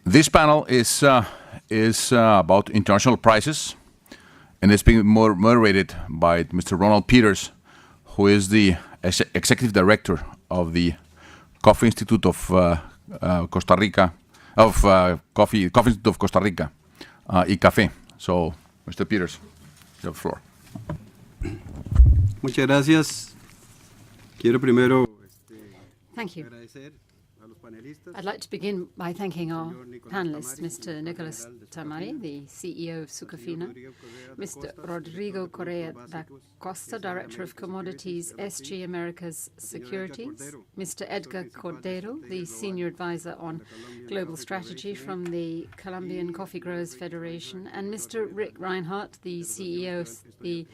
This panel is about international prices, and it's being moderated by Mr. Ronald Peters, who is the executive director of the Coffee Institute of Costa Rica, Coffee Institute of Costa Rica, ICAFE. So, Mr. Peters, you have the floor. Muchas gracias. Quiero primero Thank you. agradecer a los panelistas. I'd like to begin by thanking our panelists, Mr. Nicolas Tamari, the CEO of Sucafina, Mr. Rodrigo Correa da Costa, Director of Commodities, SG Americas Securities, Mr. Edgar Cordero, the Senior Advisor on Global Strategy from the Colombian Coffee Growers Federation, and Mr. Rick Reinhardt, the CEO of the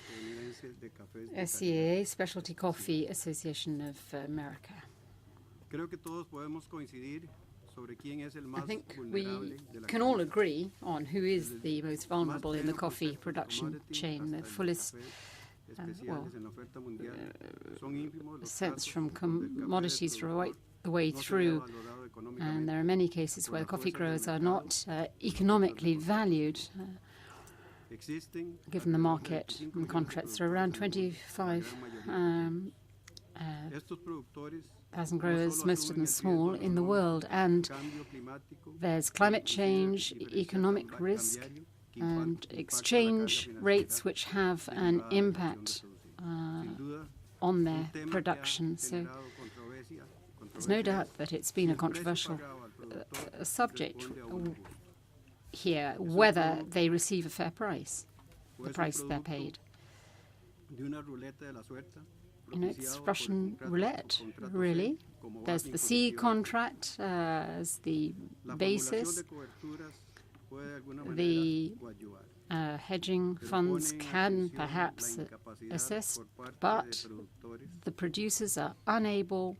SCAA, Specialty Coffee Association of America. Creo que todos podemos coincidir sobre quién es el I más think vulnerable we de la can all agree on who is the most vulnerable in the coffee production chain. The fullest especiales en la oferta mundial son ínfimos los sense casos from donde el café commodities desarrollado right the way no se through, vea valorado and económicamente there are many cases where coffee growers are not economically valued existen given the market and contracts. There are around 25 estos productores thousand growers, most of them small, in the world, and cambio climático there's climate change, economic risk, and exchange rates which have an impact on their production. So there's no doubt that it's been a controversial subject here, whether they receive a fair price, the price they're paid. de una ruleta de la suerte. You know, it's Russian roulette, really. There's the C contract as the basis. The hedging funds can perhaps assist, but the producers are unable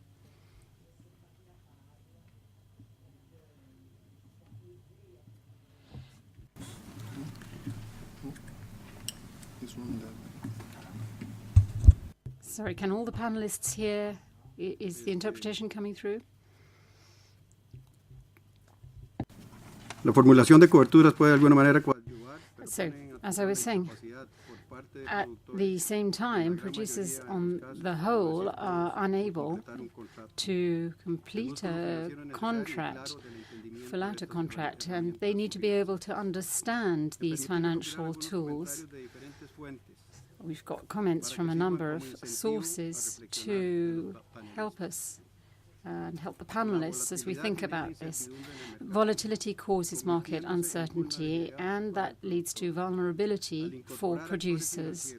Sorry, can all the panelists hear? Is the interpretation coming through? La formulación de coberturas puede de alguna manera coadyuvar, pero So, ponen as I was saying, capacidad por parte de at productores the same time, producers on the whole are unable completar un contrato. to complete a contract, fill out a contract, and they need to be able to understand these financial tools. De diferentes fuentes We've got comments from a number of sources to help us and help the panelists as we think about this. Volatility causes market uncertainty, and that leads to vulnerability for producers,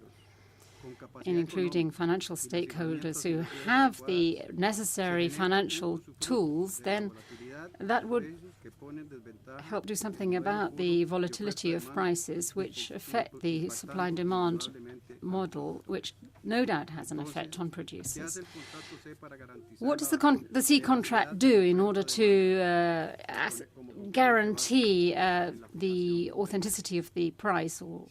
including financial stakeholders who have the necessary financial tools. Then that would help do something about the volatility of prices, which affect the supply and demand model, which no doubt has an effect on producers. What does the C contract do in order to guarantee the authenticity of the price or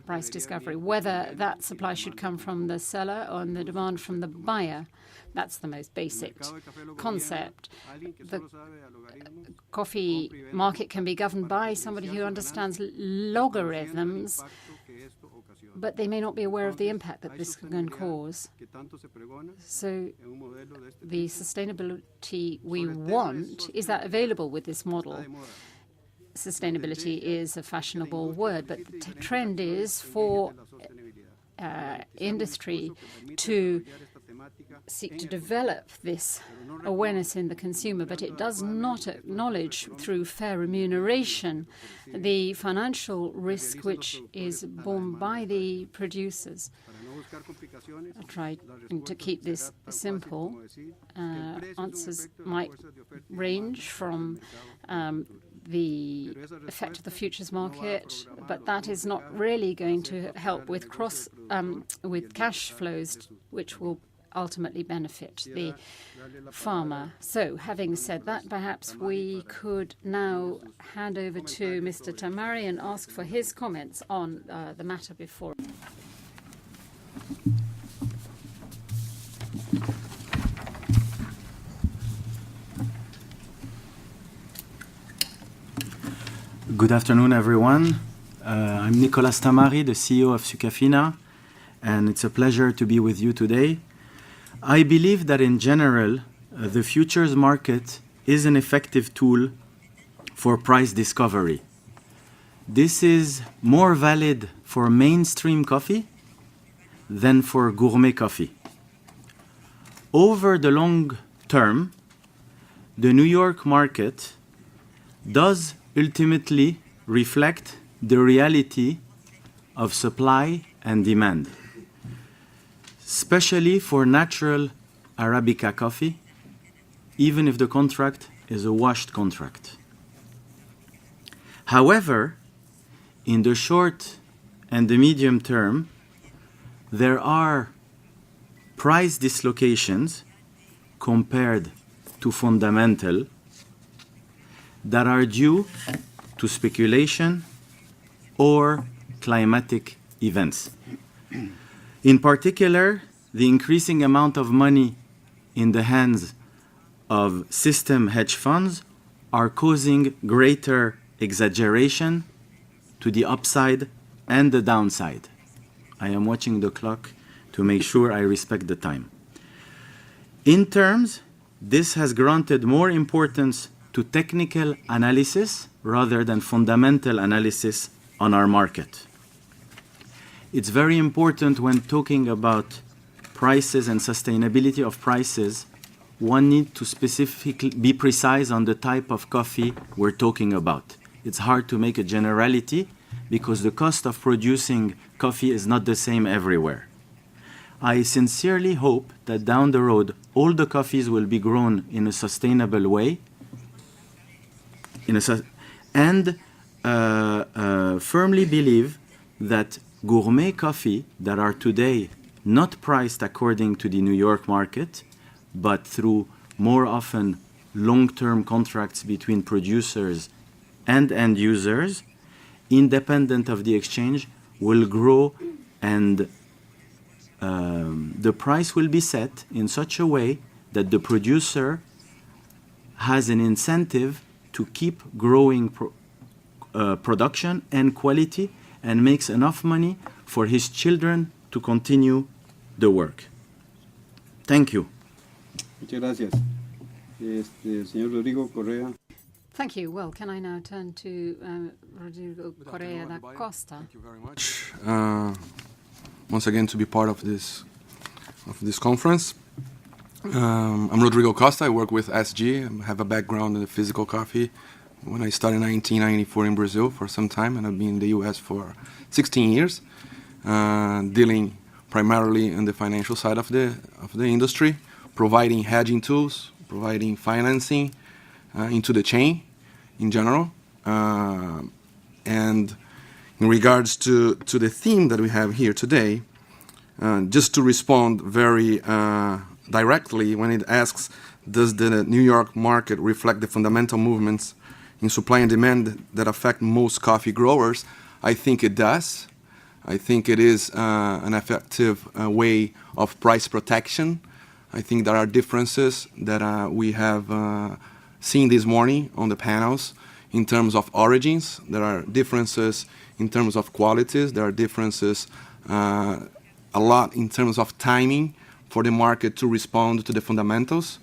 price discovery, whether that supply should come from the seller or the demand from the buyer? That's the most basic concept. The coffee market can be governed by somebody who understands logarithms, but they may not be aware of the impact that this can cause. So the sustainability we want, is that available with this model? Sustainability is a fashionable word, but the trend is for industry to seek to develop this awareness in the consumer, but it does not acknowledge through fair remuneration the financial risk which is borne by the producers. I tried to keep this simple. Answers might range from the effect of the futures market, but that is not really going to help with with cash flows, which will ultimately benefit the farmer. So, having said that, perhaps we could now hand over to Mr. Tamari and ask for his comments on the matter before. Good afternoon, everyone. I'm Nicolas Tamari, the CEO of Sucafina, and it's a pleasure to be with you today. I believe that in general, the futures market is an effective tool for price discovery. This is more valid for mainstream coffee than for gourmet coffee. Over the long term, the New York market does ultimately reflect the reality of supply and demand, especially for natural Arabica coffee, even if the contract is a washed contract. However, in the short and the medium term, there are price dislocations compared to fundamental that are due to speculation or climatic events. In particular, the increasing amount of money in the hands of system hedge funds are causing greater exaggeration to the upside and the downside. I am watching the clock to make sure I respect the time. In terms, this has granted more importance to technical analysis rather than fundamental analysis on our market. It's very important when talking about prices and sustainability of prices, one needs to specifically be precise on the type of coffee we're talking about. It's hard to make a generality because the cost of producing coffee is not the same everywhere. I sincerely hope that down the road, all the coffees will be grown in a sustainable way, and firmly believe that gourmet coffee that are today not priced according to the New York market, but through more often long-term contracts between producers and end users, independent of the exchange, will grow, and the price will be set in such a way that the producer has an incentive to keep growing production and quality and makes enough money for his children to continue the work. Thank you. Muchas gracias. Señor Rodrigo Correa. Thank you. Well, can I now turn to Rodrigo Correa da Costa? Thank you very much. Once again, to be part of this conference. I'm Rodrigo Costa. I work with SG. I have a background in the physical coffee. When I started in 1994 in Brazil for some time, and I've been in the US for 16 years, dealing primarily in the financial side of the industry, providing hedging tools, providing financing into the chain in general. And in regards to the theme that we have here today, just to respond very directly when it asks, does the New York market reflect the fundamental movements in supply and demand that affect most coffee growers? I think it does. I think it is an effective way of price protection. I think there are differences that we have seen this morning on the panels in terms of origins. There are differences in terms of qualities. There are differences a lot in terms of timing for the market to respond to the fundamentals.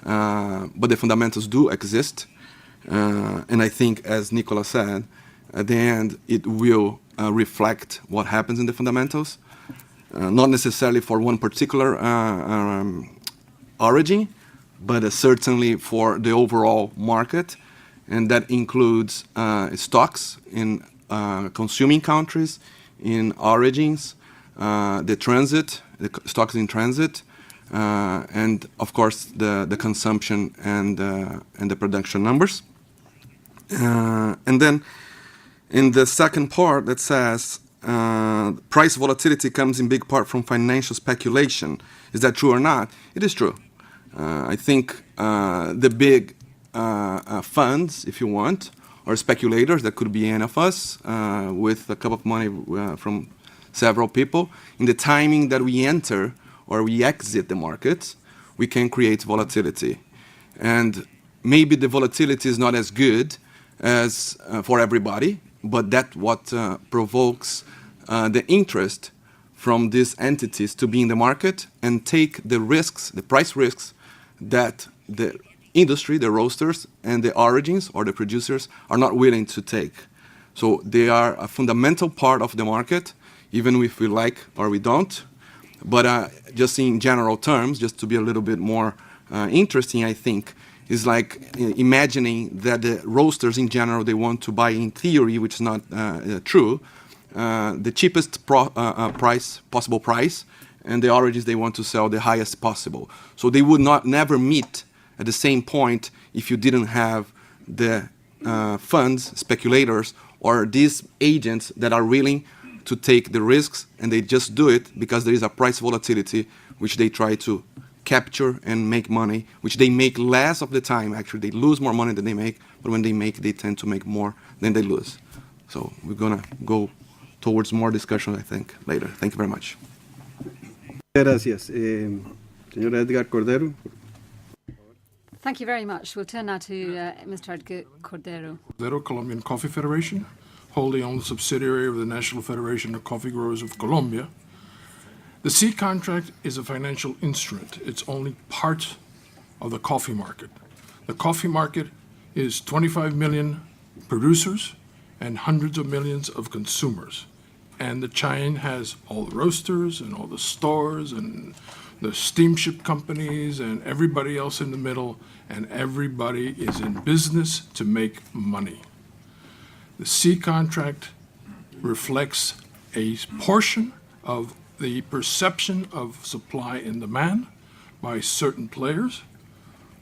But the fundamentals do exist. And I think, as Nicolas said, at the end, it will reflect what happens in the fundamentals. Not necessarily for one particular origin, but certainly for the overall market. And that includes stocks in consuming countries, in origins, the transit, the stocks in transit, and of course the consumption and the production numbers. And then in the second part that says price volatility comes in big part from financial speculation. Is that true or not? It is true. I think the big funds, if you want, or speculators, that could be any of us, with a cup of money from several people, in the timing that we enter or we exit the market, we can create volatility. And maybe the volatility is not as good as for everybody, but that's what provokes the interest from these entities to be in the market and take the risks, the price risks that the industry, the roasters, and the origins or the producers are not willing to take. So they are a fundamental part of the market, even if we like or we don't. But just in general terms, just to be a little bit more interesting, I think, is like imagining that the roasters in general, they want to buy in theory, which is not true, the cheapest possible price, and the origins they want to sell the highest possible. So they would never meet at the same point if you didn't have the funds, speculators, or these agents that are willing to take the risks, and they just do it because there is a price volatility which they try to capture and make money, which they make less of the time. Actually, they lose more money than they make, but when they make, they tend to make more than they lose. So we're going to go towards more discussion, I think, later. Thank you very much. Gracias. Señor Edgar Cordero. Thank you very much. We'll turn now to Mr. Edgar Cordero. Cordero, Colombian Coffee Federation, wholly owned subsidiary of the National Federation of Coffee Growers of Colombia. The seed contract is a financial instrument. It's only part of the coffee market. The coffee market is 25 million producers and hundreds of millions of consumers. And the chain has all the roasters and all the stores and the steamship companies and everybody else in the middle, and everybody is in business to make money. The seed contract reflects a portion of the perception of supply and demand by certain players.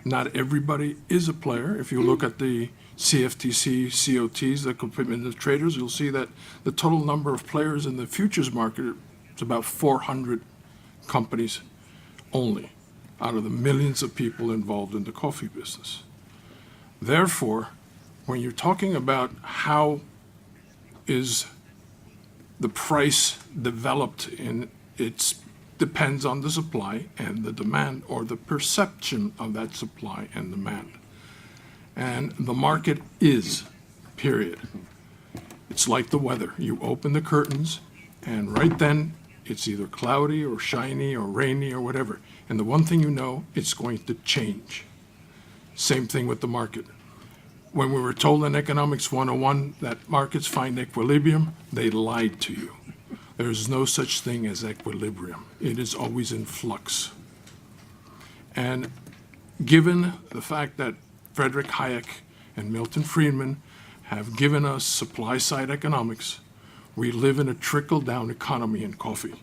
Not everybody is a player. If you look at the CFTC, COTs, the commitment of traders, you'll see that the total number of players in the futures market is about 400 companies only out of the millions of people involved in the coffee business. Therefore, when you're talking about how is the price developed, it depends on the supply and the demand, or the perception of that supply and demand. And the market is, period. It's like the weather. You open the curtains, and right then, it's either cloudy or shiny or rainy or whatever. And the one thing you know, it's going to change. Same thing with the market. When we were told in Economics 101 that markets find equilibrium, they lied to you. There is no such thing as equilibrium. It is always in flux. And given the fact that Frederick Hayek and Milton Friedman have given us supply-side economics, we live in a trickle-down economy in coffee.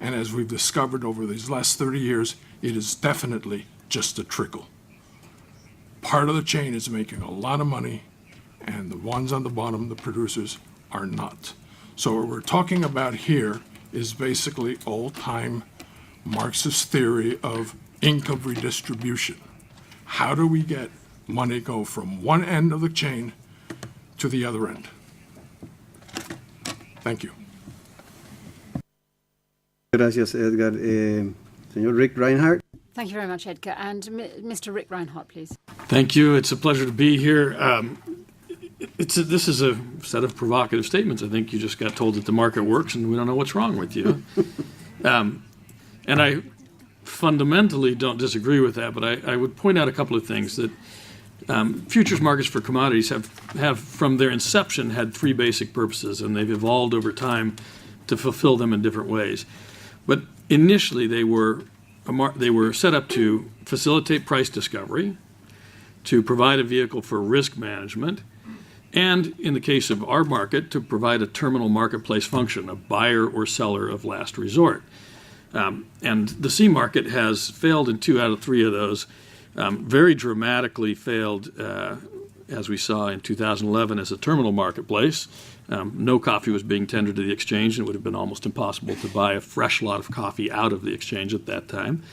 And as we've discovered over these last 30 years, it is definitely just a trickle. Part of the chain is making a lot of money, and the ones on the bottom, the producers, are not. So what we're talking about here is basically old-time Marxist theory of income redistribution. How do we get money go from one end of the chain to the other end? Thank you. Gracias, Edgar. Señor Rick Reinhardt. Thank you very much, Edgar. And Mr. Rick Reinhardt, please. Thank you. It's a pleasure to be here. This is a set of provocative statements. I think you just got told that the market works and we don't know what's wrong with you. And I fundamentally don't disagree with that, but I would point out a couple of things. That futures markets for commodities have from their inception had three basic purposes, and they've evolved over time to fulfill them in different ways. But initially they were set up to facilitate price discovery, to provide a vehicle for risk management, and in the case of our market, to provide a terminal marketplace function, a buyer or seller of last resort. And the C market has failed in 2 out of 3 of those, very dramatically failed, as we saw in 2011, as a terminal marketplace. No coffee was being tendered to the exchange, and it would have been almost impossible to buy a fresh lot of coffee out of the exchange at that time.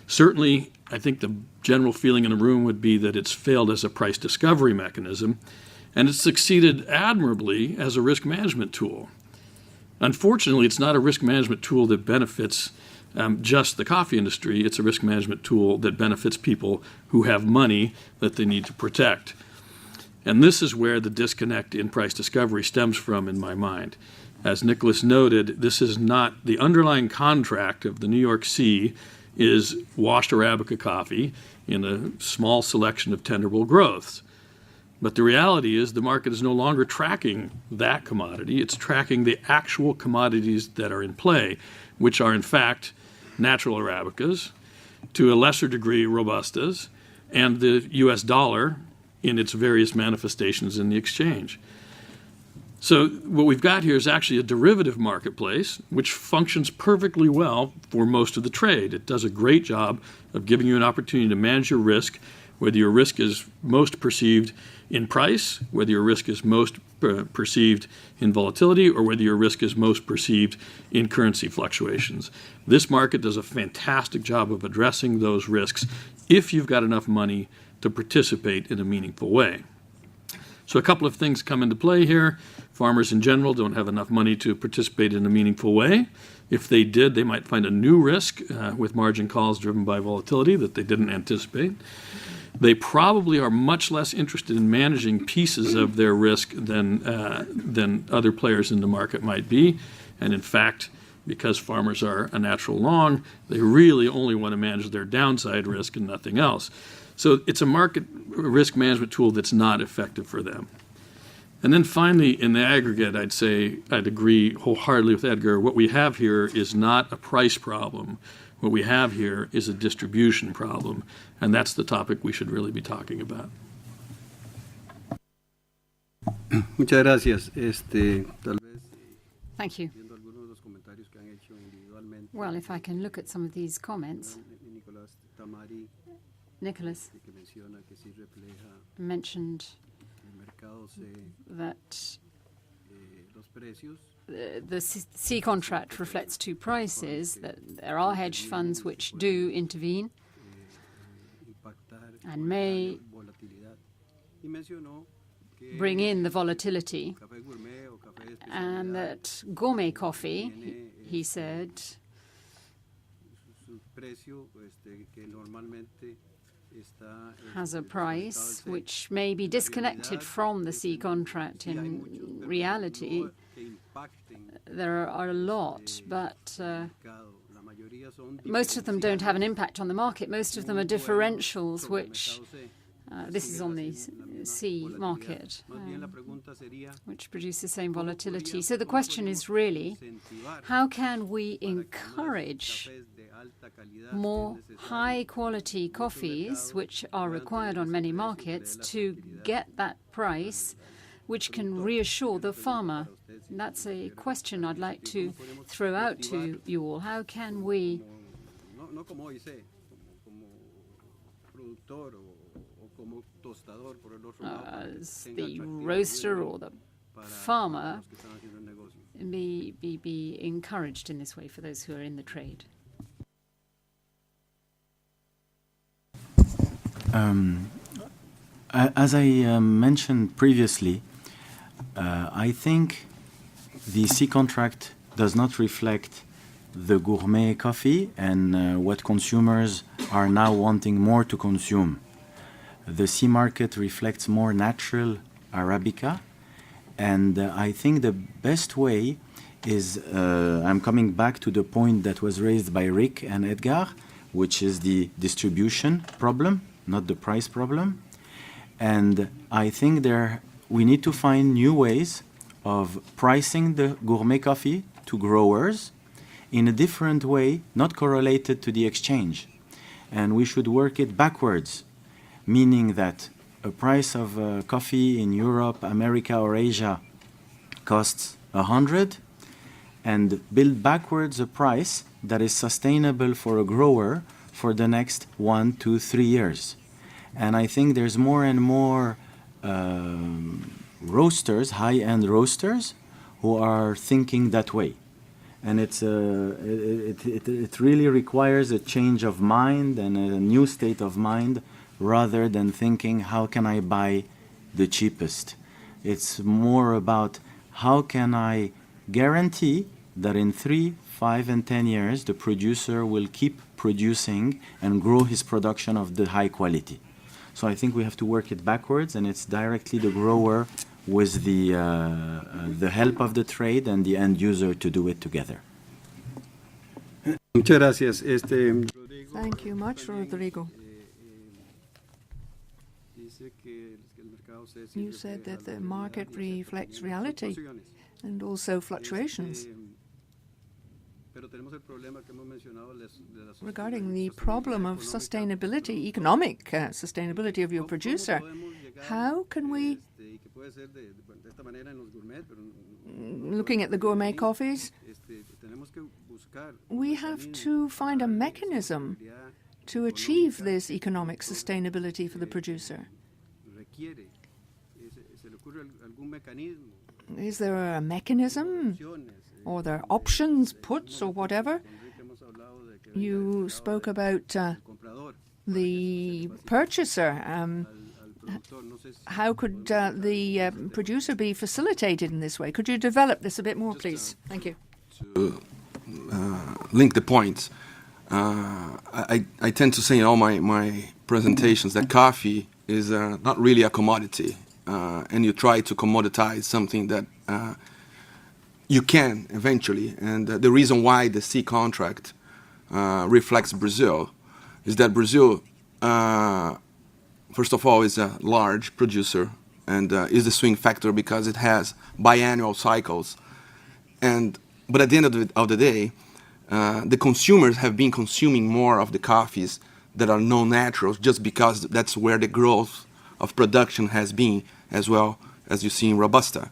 Certainly, I think the general feeling in the room would be that it's failed as a price discovery mechanism, and it's succeeded admirably as a risk management tool. Unfortunately, it's not a risk management tool that benefits just the coffee industry. It's a risk management tool that benefits people who have money that they need to protect. And this is where the disconnect in price discovery stems from in my mind. As Nicholas noted, this is not the underlying contract of the New York Sea is washed Arabica coffee in a small selection of tenderable growths. But the reality is the market is no longer tracking that commodity. It's tracking the actual commodities that are in play, which are in fact natural Arabicas, to a lesser degree Robustas, and the US dollar in its various manifestations in the exchange. So what we've got here is actually a derivative marketplace which functions perfectly well for most of the trade. It does a great job of giving you an opportunity to manage your risk, whether your risk is most perceived in price, whether your risk is most perceived in volatility, or whether your risk is most perceived in currency fluctuations. This market does a fantastic job of addressing those risks if you've got enough money to participate in a meaningful way. So a couple of things come into play here. Farmers in general don't have enough money to participate in a meaningful way. If they did, they might find a new risk with margin calls driven by volatility that they didn't anticipate. They probably are much less interested in managing pieces of their risk than other players in the market might be. And in fact, because farmers are a natural long, they really only want to manage their downside risk and nothing else. So it's a market risk management tool that's not effective for them. And then finally, in the aggregate, I'd say I'd agree wholeheartedly with Edgar. What we have here is not a price problem. What we have here is a distribution problem, and that's the topic we should really be talking about. Muchas gracias. Tal vez, Thank you. viendo algunos de los comentarios que han hecho individualmente, Well, if I can look at some of these comments, Nicolás Tamari, Nicholas que menciona que sí refleja mentioned el mercado that los precios. the C contract reflects two prices, that there are hedge funds which do intervene and may bring in the volatility, and that gourmet coffee, he said, has a price which may be disconnected from the C contract. In reality, there are a lot, but most of them don't have an impact on the market. Most of them are differentials, which this is on the C market, which produce the same volatility. So the question is really, how can we encourage more high-quality coffees, which are required on many markets, to get that price which can reassure the farmer? And that's a question I'd like to throw out to you all. How can we as the roaster or the farmer be encouraged in this way for those who are in the trade? As I mentioned previously, I think the C contract does not reflect the gourmet coffee and what consumers are now wanting more to consume. The C market reflects more natural Arabica, and I think the best way is, I'm coming back to the point that was raised by Rick and Edgar, which is the distribution problem, not the price problem. And I think we need to find new ways of pricing the gourmet coffee to growers in a different way, not correlated to the exchange. And we should work it backwards, meaning that a price of coffee in Europe, America, or Asia costs 100, and build backwards a price that is sustainable for a grower for the next 1, 2, 3 years. And I think there's more and more roasters, high-end roasters, who are thinking that way. And it really requires a change of mind and a new state of mind, rather than thinking, how can I buy the cheapest? It's more about how can I guarantee that in 3, 5, and 10 years, the producer will keep producing and grow his production of the high quality. So I think we have to work it backwards, and it's directly the grower with the help of the trade and the end user to do it together. Muchas gracias. Thank you much, Rodrigo. You said that the market reflects reality and also fluctuations. Regarding the problem of sustainability, economic sustainability of your producer, how can we, looking at the gourmet coffees, we have to find a mechanism to achieve this economic sustainability for the producer? Is there a mechanism, or there are options, puts, or whatever? You spoke about the purchaser. How could the producer be facilitated in this way? Could you develop this a bit more, please? Thank you. To link the points, I tend to say in all my presentations that coffee is not really a commodity, and you try to commoditize something that you can eventually. And the reason why the C contract reflects Brazil is that Brazil, first of all, is a large producer and is the swing factor because it has biannual cycles. But at the end of the day, the consumers have been consuming more of the coffees that are non-naturals just because that's where the growth of production has been, as well as you see in Robusta.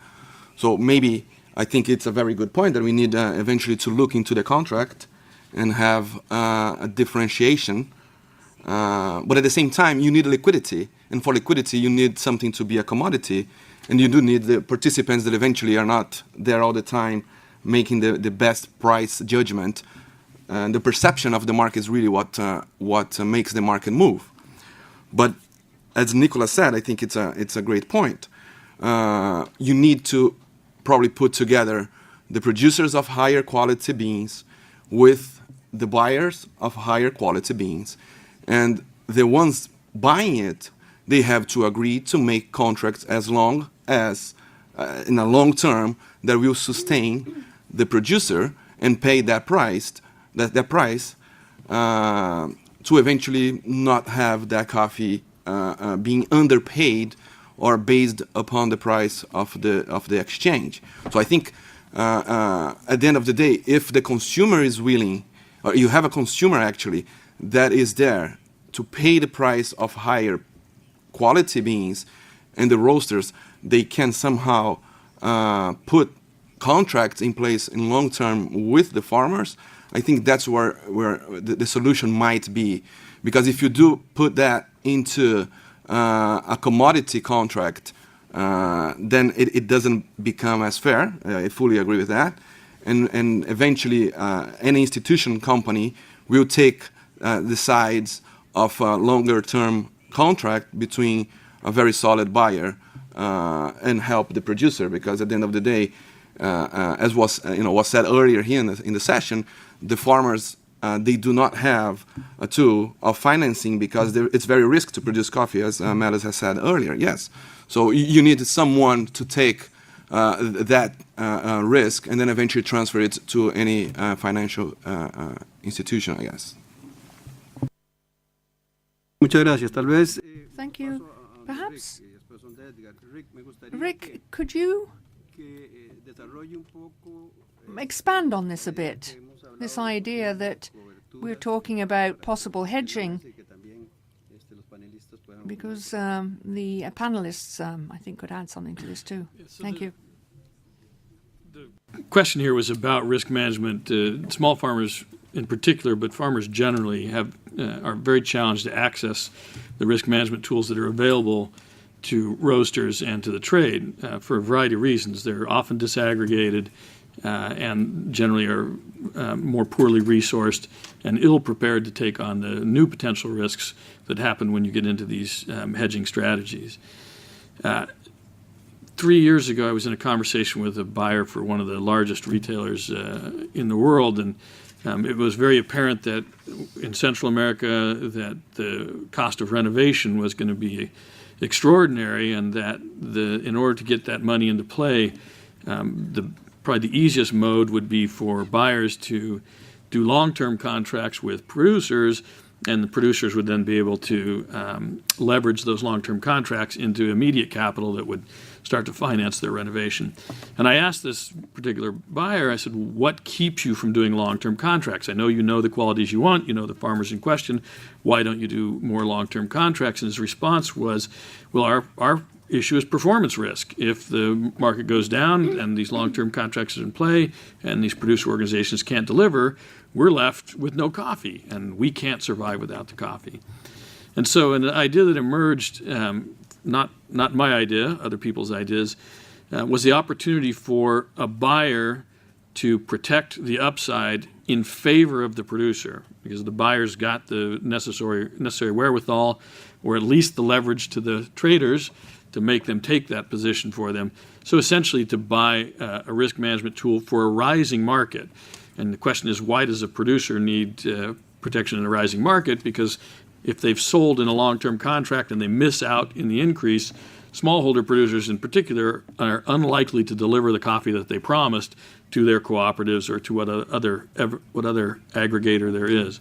So maybe I think it's a very good point that we need eventually to look into the contract and have a differentiation. But at the same time, you need liquidity. And for liquidity, you need something to be a commodity. And you do need the participants that eventually are not there all the time making the best price judgment. And the perception of the market is really what makes the market move. But as Nicolas said, I think it's a great point. You need to probably put together the producers of higher quality beans with the buyers of higher quality beans. And the ones buying it, they have to agree to make contracts as long as, in a long term, that will sustain the producer and pay that price to eventually not have that coffee being underpaid or based upon the price of the exchange. So I think at the end of the day, if the consumer is willing, or you have a consumer actually that is there to pay the price of higher quality beans, and the roasters, they can somehow put contracts in place in long term with the farmers, I think that's where the solution might be. Because if you do put that into a commodity contract, then it doesn't become as fair. I fully agree with that. And eventually, any institution company will take the sides of a longer-term contract between a very solid buyer and help the producer. Because at the end of the day, as was said earlier here in the session, the farmers they do not have a tool of financing because it's very risky to produce coffee, as Melis has said earlier. Yes, so you need someone to take that risk and then eventually transfer it to any financial institution, I guess. Muchas gracias. Tal vez. Thank you. Perhaps, Rick, could you expand on this a bit? This idea that we're talking about possible hedging, because the panelists, I think, could add something to this too. Thank you. The question here was about risk management. Small farmers in particular, but farmers generally are very challenged to access the risk management tools that are available to roasters and to the trade for a variety of reasons. They're often disaggregated and generally are more poorly resourced and ill-prepared to take on the new potential risks that happen when you get into these hedging strategies. 3 years ago, I was in a conversation with a buyer for one of the largest retailers in the world, and It was very apparent that in Central America that the cost of renovation was going to be extraordinary, and that in order to get that money into play, probably the easiest mode would be for buyers to do long-term contracts with producers, and the producers would then be able to leverage those long-term contracts into immediate capital that would start to finance their renovation. And I asked this particular buyer, I said, what keeps you from doing long-term contracts? I know the qualities you want, you know the farmers in question. Why don't you do more long-term contracts? And his response was, well, our issue is performance risk. If the market goes down and these long-term contracts are in play and these producer organizations can't deliver, we're left with no coffee, and we can't survive without the coffee. And so an idea that emerged, not my idea, other people's ideas, was the opportunity for a buyer to protect the upside in favor of the producer, because the buyer's got the necessary wherewithal, or at least the leverage to the traders to make them take that position for them. So essentially to buy a risk management tool for a rising market. And the question is, why does a producer need protection in a rising market? Because if they've sold in a long-term contract and they miss out in the increase, smallholder producers in particular are unlikely to deliver the coffee that they promised to their cooperatives or to what other aggregator there is.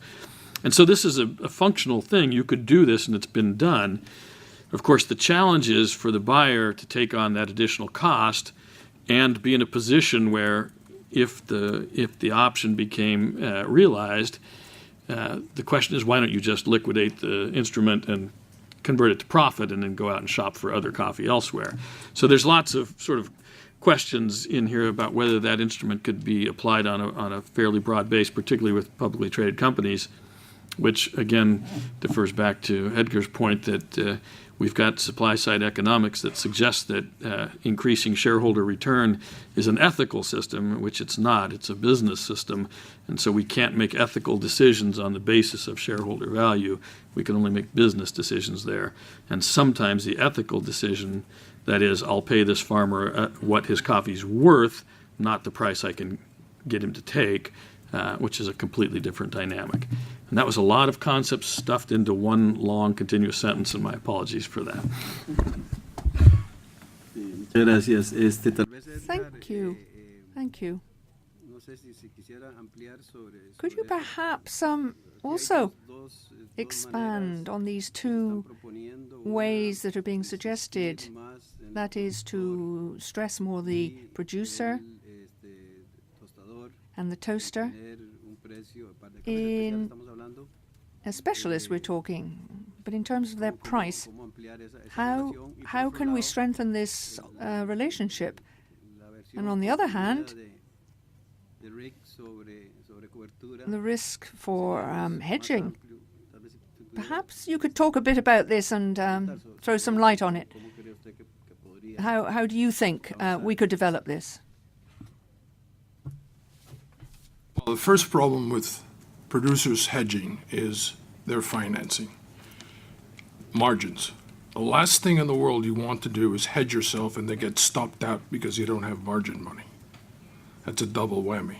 And so this is a functional thing. You could do this, and it's been done. Of course, the challenge is for the buyer to take on that additional cost and be in a position where if the option became realized, the question is, why don't you just liquidate the instrument and convert it to profit and then go out and shop for other coffee elsewhere? So there's lots of sort of questions in here about whether that instrument could be applied on a fairly broad base, particularly with publicly traded companies, which again defers back to Edgar's point that we've got supply-side economics that suggests that increasing shareholder return is an ethical system, which it's not. It's a business system, and so we can't make ethical decisions on the basis of shareholder value. We can only make business decisions there. And sometimes the ethical decision, that is, I'll pay this farmer what his coffee's worth, not the price I can get him to take, which is a completely different dynamic. And that was a lot of concepts stuffed into one long continuous sentence, and my apologies for that. Thank you. Thank you. Could you perhaps also expand on these two ways that are being suggested? That is, to stress more the producer and the toaster. In a specialist we're talking, but in terms of their price, how can we strengthen this relationship? And on the other hand, the risk for hedging. Perhaps you could talk a bit about this and throw some light on it. How do you think we could develop this? Well, the first problem with producers hedging is their financing. Margins. The last thing in the world you want to do is hedge yourself and then get stopped out because you don't have margin money. That's a double whammy.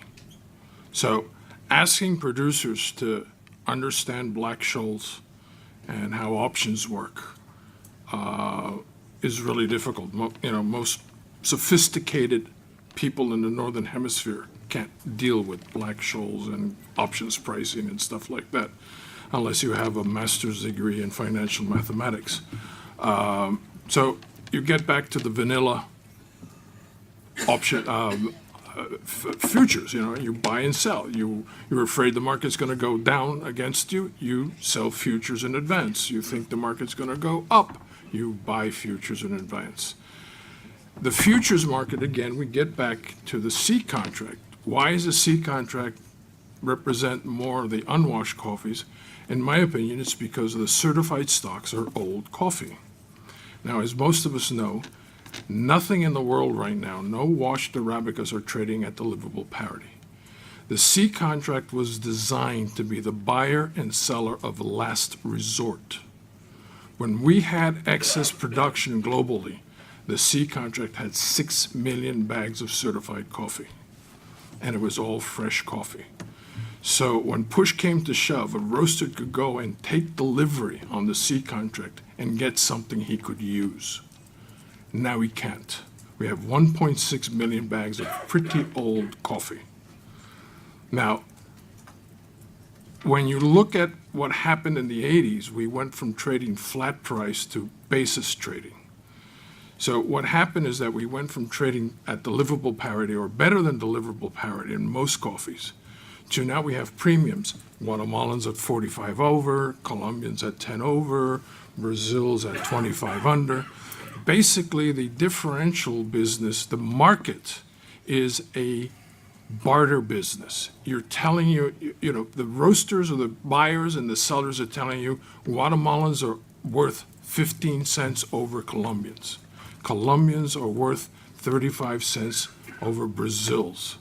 So asking producers to understand Black-Scholes and how options work is really difficult. Most sophisticated people in the Northern Hemisphere can't deal with Black-Scholes and options pricing and stuff like that unless you have a master's degree in financial mathematics. So you get back to the vanilla option futures. You buy and sell. You're afraid the market's going to go down against you. You sell futures in advance. You think the market's going to go up. You buy futures in advance. The futures market, again, we get back to the C contract. Why does the C contract represent more of the unwashed coffees? In my opinion, it's because the certified stocks are old coffee. Now, as most of us know, nothing in the world right now, no washed Arabicas are trading at deliverable parity. The C contract was designed to be the buyer and seller of last resort. When we had excess production globally, the C contract had 6 million bags of certified coffee, and it was all fresh coffee. So when push came to shove, a roaster could go and take delivery on the C contract and get something he could use. Now he can't. We have 1.6 million bags of pretty old coffee. Now, when you look at what happened in the 80s, we went from trading flat price to basis trading. So what happened is that we went from trading at deliverable parity or better than deliverable parity in most coffees to now we have premiums. Guatemalans at 45 over, Colombians at 10 over, Brazil's at 25 under. Basically, the differential business, the market, is a barter business. You're telling the roasters or the buyers and the sellers are telling you Guatemalans are worth 15 cents over Colombians. Colombians are worth 35 cents over Brazil's.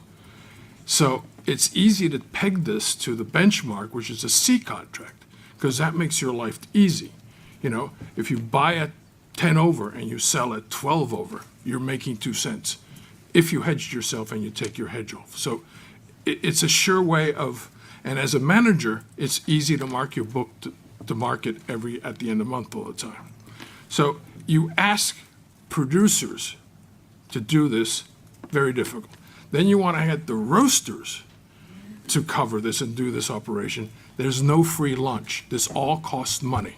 So it's easy to peg this to the benchmark, which is a C contract, because that makes your life easy. If you buy at 10 over and you sell at 12 over, you're making 2 cents. If you hedged yourself and you take your hedge off. So it's a sure way of, and as a manager, it's easy to mark your book to market at the end of the month all the time. So you ask producers to do this, very difficult. Then you want to get the roasters to cover this and do this operation. There's no free lunch. This all costs money.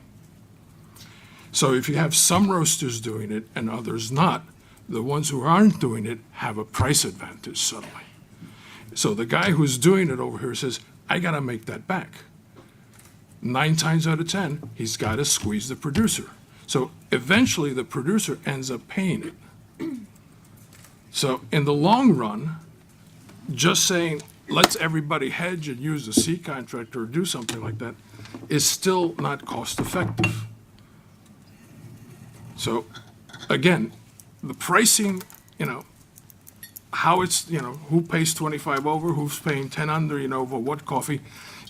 So if you have some roasters doing it and others not, the ones who aren't doing it have a price advantage suddenly. So the guy who's doing it over here says, I got to make that back. 9 times out of 10, he's got to squeeze the producer. So eventually the producer ends up paying it. So in the long run, just saying, let's everybody hedge and use the C contract or do something like that is still not cost effective. So again, the pricing, how it's, who pays 25 over, who's paying 10 under, for what coffee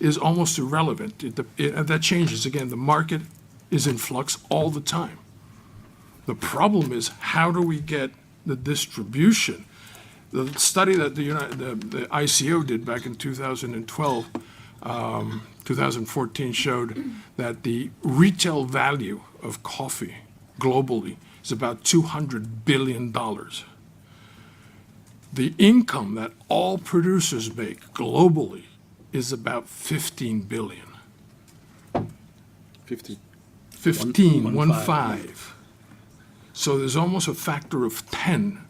is almost irrelevant. That changes. Again, the market is in flux all the time. The problem is, how do we get the distribution? The study that the ICO did back in 2012, 2014 showed that the retail value of coffee globally is about $200 billion. The income that all producers make globally is about 15 billion. 15. So there's almost a factor of 10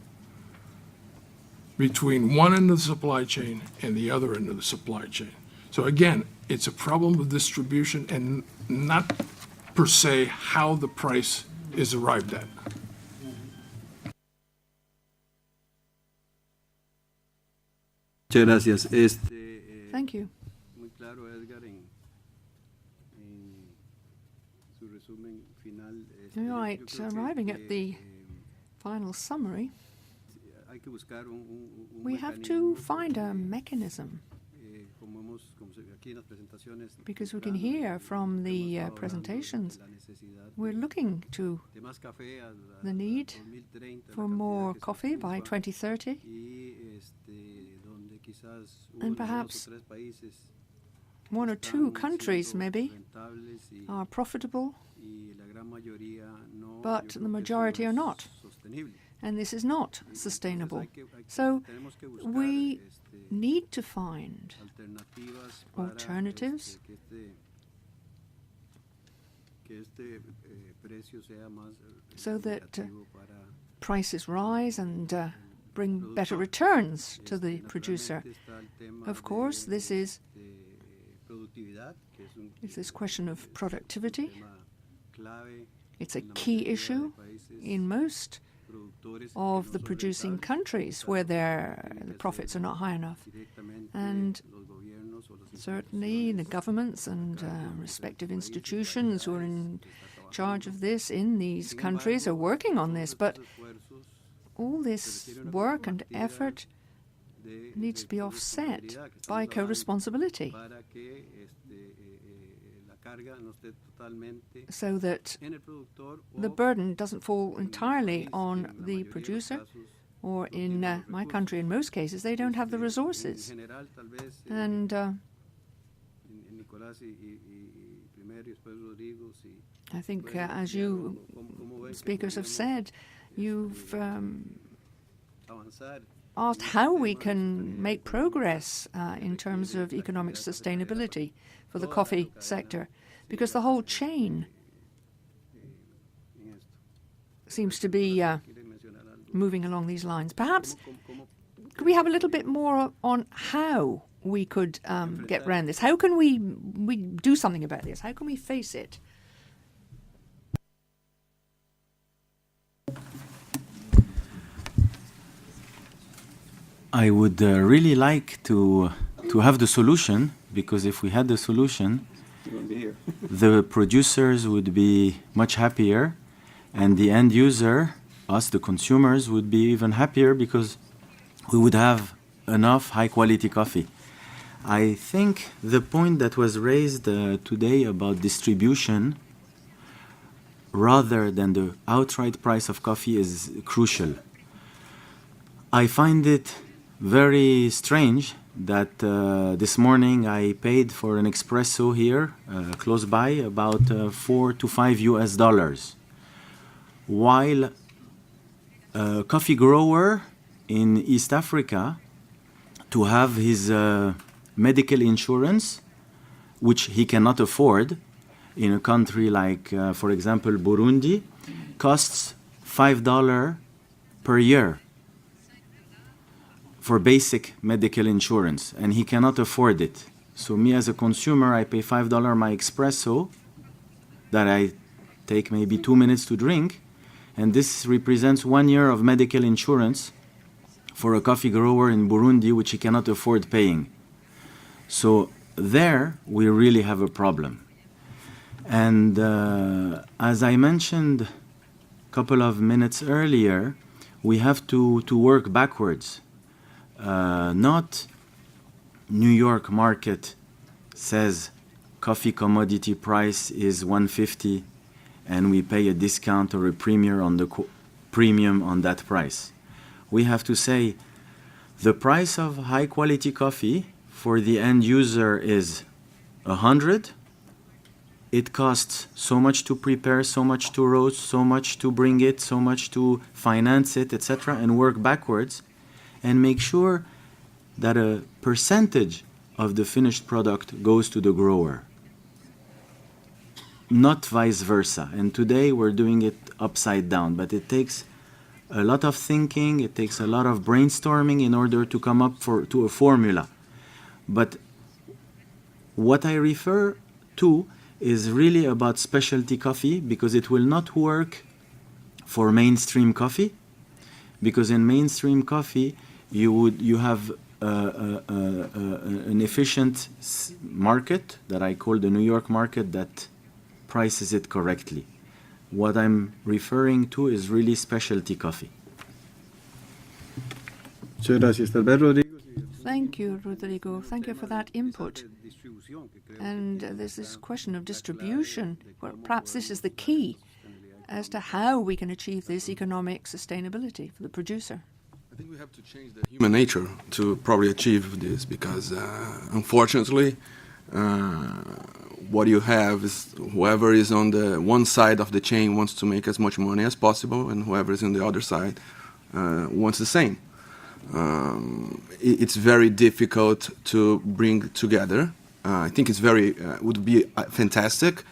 between one end of the supply chain and the other end of the supply chain. So again, it's a problem of distribution and not per se how the price is arrived at. Muchas gracias. Thank you. Muy claro, Edgar, en su resumen final. All right, arriving at the final summary, Hay que buscar un we have to find a mechanism, como aquí en las presentaciones, because we can hear from the presentations, we're looking to de más café the need 2030, for more coffee by 2030, donde quizás and perhaps 1 or 2 countries maybe are profitable, but the majority are not. And this is not sustainable. So we need to find alternatives so that prices rise and bring better returns to the producer. Of course, this is this question of productivity. It's a key issue in most of the producing countries where the profits are not high enough. And certainly the governments and respective institutions who are in charge of this in these countries are working on this, but all this work and effort needs to be offset by co-responsibility, so that the burden doesn't fall entirely on the producer, or in my country, in most cases, they don't have the resources. And I think, as you speakers have said, you've asked how we can make progress in terms of economic sustainability for the coffee sector, because the whole chain seems to be moving along these lines. Perhaps could we have a little bit more on how we could get around this? How can we do something about this? How can we face it? I would really like to have the solution, because if we had the solution, the producers would be much happier, and the end user, us, the consumers, would be even happier because we would have enough high-quality coffee. I think the point that was raised today about distribution rather than the outright price of coffee is crucial. I find it very strange that this morning I paid for an espresso here close by about $4 to $5, while a coffee grower in East Africa, to have his medical insurance, which he cannot afford in a country like, for example, Burundi, costs $5 per year for basic medical insurance, and he cannot afford it. So me as a consumer, I pay $5 my espresso that I take maybe 2 minutes to drink, and this represents 1 year of medical insurance for a coffee grower in Burundi, which he cannot afford paying. So there we really have a problem. And as I mentioned a couple of minutes earlier, we have to work backwards. Not New York market says coffee commodity price is $1.50 and we pay a discount or a premium on that price. We have to say the price of high quality coffee for the end user is $100. It costs so much to prepare, so much to roast, so much to bring it, so much to finance it, etc., and work backwards and make sure that a percentage of the finished product goes to the grower, not vice versa. And today we're doing it upside down, but it takes a lot of thinking, it takes a lot of brainstorming in order to come up to a formula. But what I refer to is really about specialty coffee, because it will not work for mainstream coffee, because in mainstream coffee you have an efficient market that I call the New York market that prices it correctly. What I'm referring to is really specialty coffee. Thank you, Rodrigo. Thank you for that input. And there's this question of distribution. Well, perhaps this is the key as to how we can achieve this economic sustainability for the producer. I think we have to change the human nature to probably achieve this, because unfortunately what you have is whoever is on the one side of the chain wants to make as much money as possible, and whoever is on the other side wants the same. It's very difficult to bring together. I think it's would be fantastic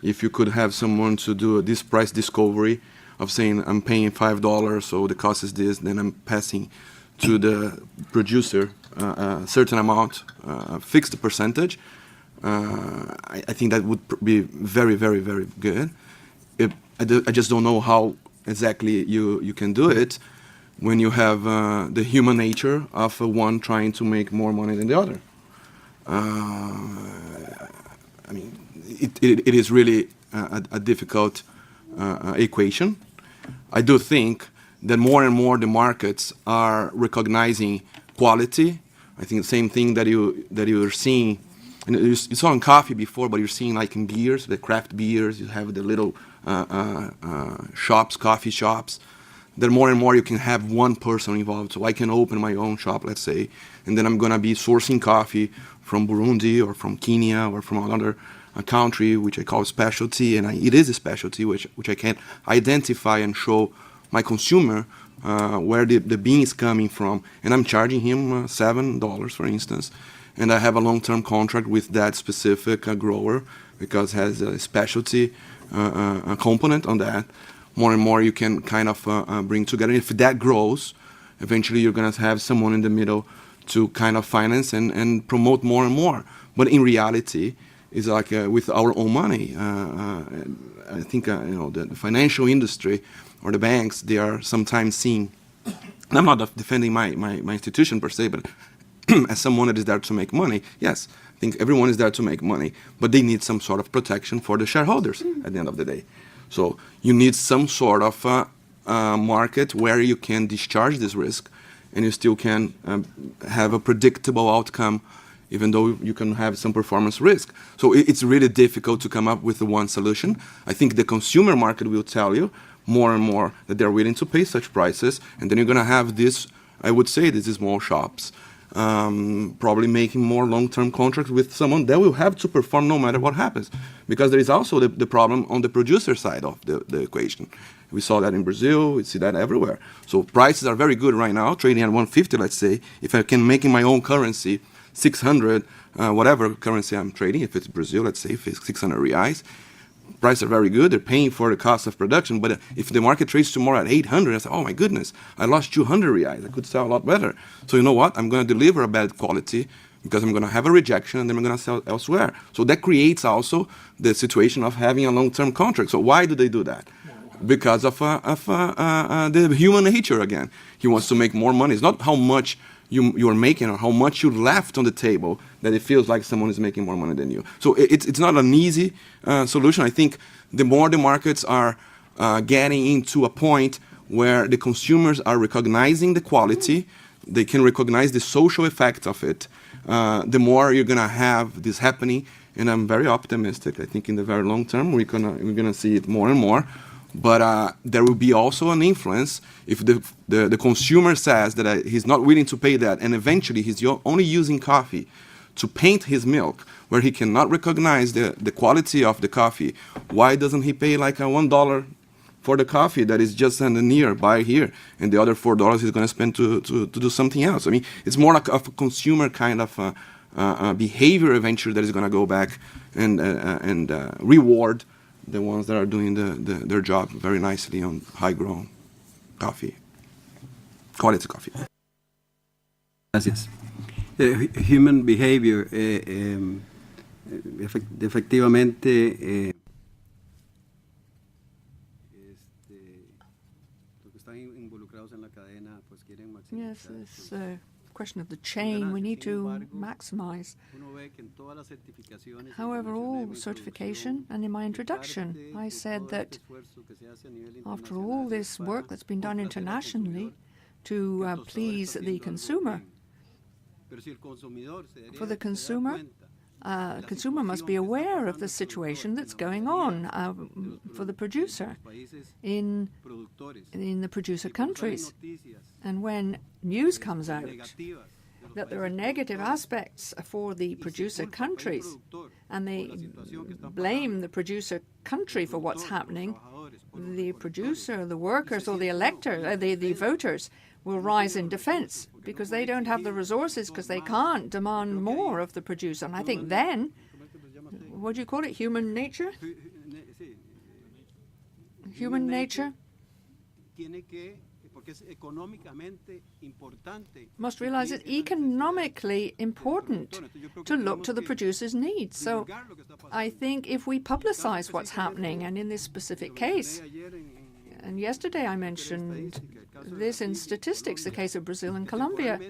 if you could have someone to do this price discovery of saying I'm paying $5, so the cost is this, then I'm passing to the producer a certain amount, a fixed percentage. I think that would be very, very, very good. I just don't know how exactly you can do it when you have the human nature of one trying to make more money than the other. I mean, it is really a difficult equation. I do think that more and more the markets are recognizing quality. I think the same thing that you're seeing, and you saw in coffee before, but you're seeing like in beers, the craft beers. You have the little shops, coffee shops. That more and more you can have one person involved. So I can open my own shop, let's say, and then I'm gonna be sourcing coffee from Burundi or from Kenya or from another country, which I call specialty, and it is a specialty which I can identify and show my consumer where the bean is coming from, and I'm charging him $7, for instance, and I have a long-term contract with that specific grower because it has a specialty component on that. More and more you can kind of bring together. If that grows, eventually you're going to have someone in the middle to kind of finance and promote more and more. But in reality, it's like with our own money. I think the financial industry or the banks, they are sometimes seen, and I'm not defending my institution per se, but as someone that is there to make money, yes, I think everyone is there to make money, but they need some sort of protection for the shareholders at the end of the day. So you need some sort of market where you can discharge this risk and you still can have a predictable outcome, even though you can have some performance risk. So it's really difficult to come up with the one solution. I think the consumer market will tell you more and more that they're willing to pay such prices, and then you're going to have this, I would say, these small shops probably making more long-term contracts with someone that will have to perform no matter what happens. Because there is also the problem on the producer side of the equation. We saw that in Brazil, we see that everywhere. So prices are very good right now, trading at 150, let's say. If I can make in my own currency 600, whatever currency I'm trading, if it's Brazil, let's say, if it's 600 reais, prices are very good. They're paying for the cost of production. But if the market trades tomorrow at 800, I say, oh my goodness, I lost 200 reais. I could sell a lot better. So you know what? I'm going to deliver a bad quality because I'm going to have a rejection and then I'm going to sell elsewhere. So that creates also the situation of having a long-term contract. So why do they do that? Because of the human nature again. He wants to make more money. It's not how much you are making or how much you left on the table that it feels like someone is making more money than you. So it's not an easy solution. I think the more the markets are getting into a point where the consumers are recognizing the quality, they can recognize the social effect of it, the more you're going to have this happening. And I'm very optimistic. I think in the very long term, we're gonna see it more and more. But there will be also an influence if the consumer says that he's not willing to pay that, and eventually he's only using coffee to paint his milk, where he cannot recognize the quality of the coffee. Why doesn't he pay like $1 for the coffee that is just nearby here, and the other $4 he's going to spend to do something else? I mean, it's more like a consumer kind of behavior eventually that is going to go back and reward the ones that are doing their job very nicely on high-grown coffee, quality coffee. Gracias. Human behavior, efectivamente, los que están involucrados en la cadena, pues quieren maximizar. Yes, it's a question of the chain. We need to maximize. However, all certification, and in my introduction, I said that after all this work that's been done internationally to please the consumer, for the consumer must be aware of the situation that's going on for the producer in the producer countries. And when news comes out that there are negative aspects for the producer countries, and they blame the producer country for what's happening, the producer, the workers, or the electors, the voters will rise in defense because they don't have the resources, because they can't demand more of the producer. And I think then, what do you call it, human nature? Human nature must realize it's economically important to look to the producer's needs. So I think if we publicize what's happening, and in this specific case, and yesterday I mentioned this in statistics, the case of Brazil and Colombia,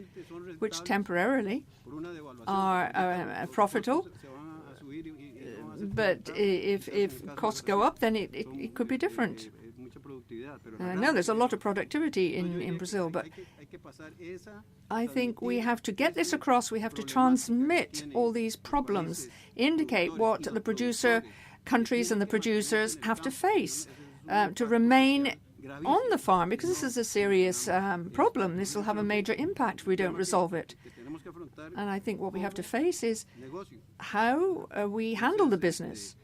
which temporarily are profitable, but if costs go up, then it could be different. No, there's a lot of productivity in Brazil, but I think we have to get this across. We have to transmit all these problems, indicate what the producer countries and the producers have to face to remain on the farm, because this is a serious problem. This will have a major impact if we don't resolve it. And I think what we have to face is how we handle the business.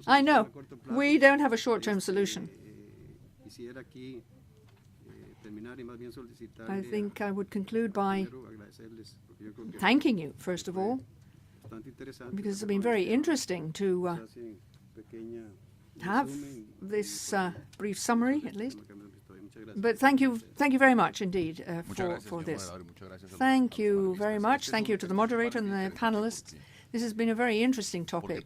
I know we don't have a short-term solution. I think I would conclude by thanking you, first of all, because it's been very interesting to have this brief summary, at least. But thank you very much indeed for this. Thank you very much. Thank you to the moderator and the panelists. This has been a very interesting topic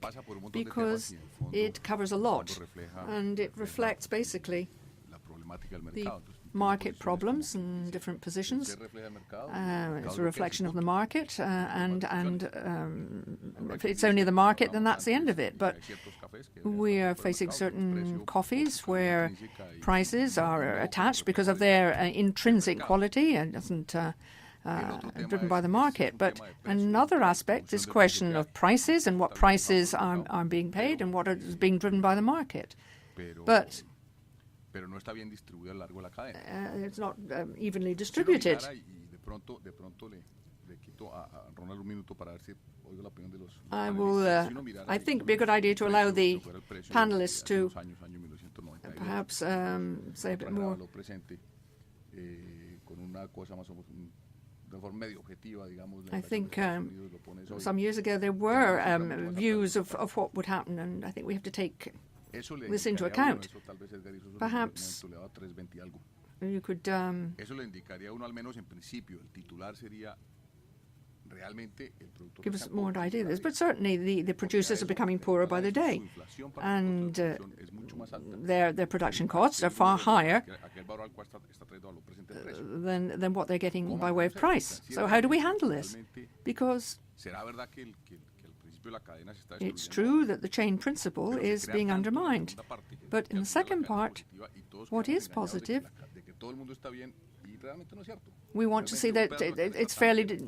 because it covers a lot and it reflects basically the market problems and different positions. It's a reflection of the market, and if it's only the market, then that's the end of it. But we are facing certain coffees where prices are attached because of their intrinsic quality and doesn't driven by the market. But another aspect is question of prices and what prices are being paid and what is being driven by the market. But it's not evenly distributed. I think it'd be a good idea to allow the panelists to perhaps say a bit more. I think some years ago there were views of what would happen, and I think we have to take this into account. Perhaps you could give us more idea of this, but certainly the producers are becoming poorer by the day, and their production costs are far higher than what they're getting by way of price. So how do we handle this? Because it's true that the chain principle is being undermined. But in the second part, what is positive, we want to see that it's fairly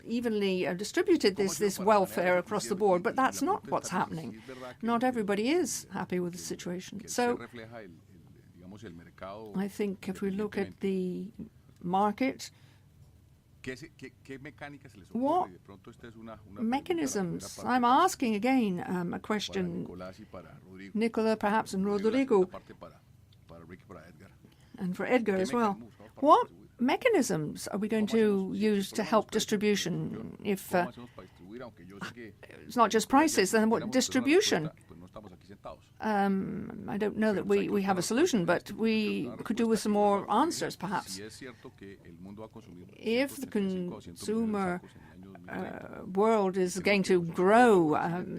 evenly distributed, this welfare across the board. But that's not what's happening. Not everybody is happy with the situation. So I think if we look at the market, what mechanisms? I'm asking again a question, Nicola perhaps and Rodrigo, and for Edgar as well. What mechanisms are we going to use to help distribution? If it's not just prices, then what distribution? I don't know that we have a solution, but we could do with some more answers, perhaps. If the consumer world is going to grow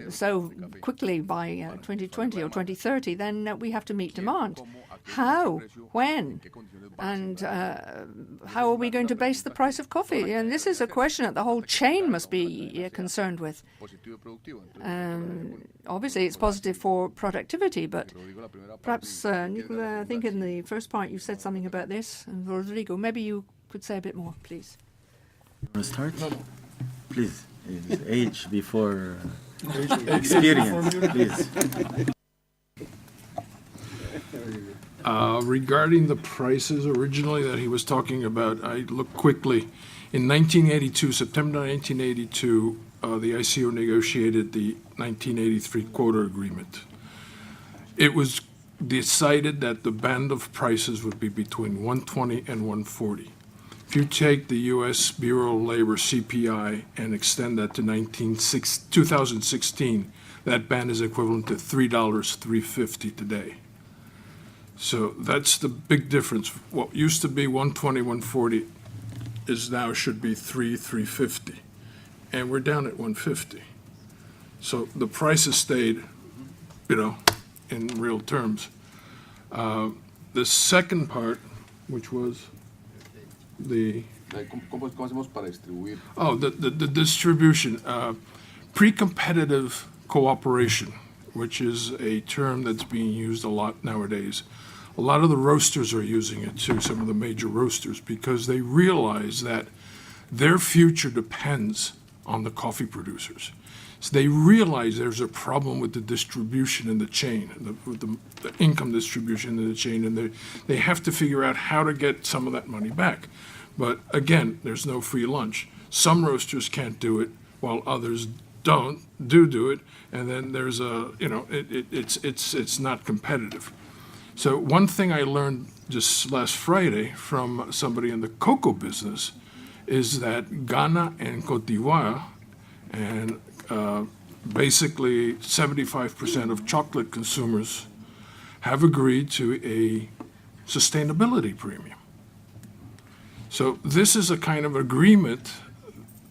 so quickly by 2020 or 2030, then we have to meet demand. How? When? And how are we going to base the price of coffee? And this is a question that the whole chain must be concerned with. Obviously, it's positive for productivity, but perhaps, Nicola, I think in the first part you said something about this, and Rodrigo, maybe you could say a bit more, please. You want to start? Please, age before experience, please. Regarding the prices originally that he was talking about, I looked quickly. In 1982, September 1982, the ICO negotiated the 1983 quota agreement. It was decided that the band of prices would be between 120 and 140. If you take the U.S. Bureau of Labor CPI and extend that to 2016, that band is equivalent to $3.50 today. So that's the big difference. What used to be 120, 140 is now should be $3.50. And we're down at 150. So the prices stayed, in real terms. The second part, which was the distribution, pre-competitive cooperation, which is a term that's being used a lot nowadays. A lot of the roasters are using it too, some of the major roasters, because they realize that their future depends on the coffee producers. So they realize there's a problem with the distribution in the chain, with the income distribution in the chain, and they have to figure out how to get some of that money back. But again, there's no free lunch. Some roasters can't do it, while others do it, and then there's it's not competitive. So one thing I learned just last Friday from somebody in the cocoa business is that Ghana and Cote d'Ivoire and basically 75% of chocolate consumers have agreed to a sustainability premium. So this is a kind of agreement,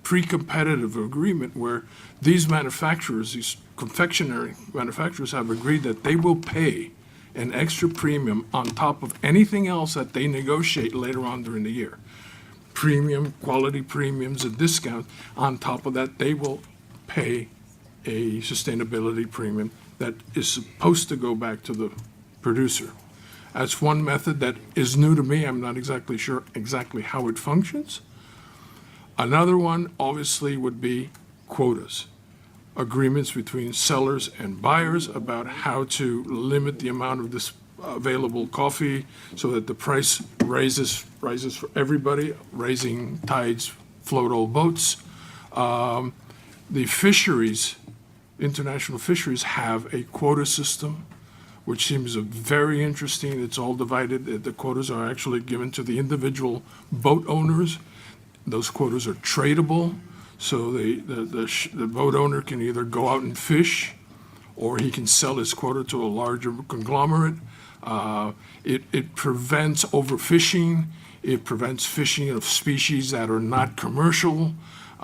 pre-competitive agreement, where these manufacturers, these confectionery manufacturers, have agreed that they will pay an extra premium on top of anything else that they negotiate later on during the year. Premium, quality premiums, and discount. On top of that, they will pay a sustainability premium that is supposed to go back to the producer. That's one method that is new to me. I'm not exactly sure exactly how it functions. Another one, obviously, would be quotas. Agreements between sellers and buyers about how to limit the amount of this available coffee so that the price rises for everybody. Raising tides float all boats. The fisheries, international fisheries, have a quota system, which seems very interesting. It's all divided. The quotas are actually given to the individual boat owners. Those quotas are tradable. So the boat owner can either go out and fish, or he can sell his quota to a larger conglomerate. It prevents overfishing. It prevents fishing of species that are not commercial.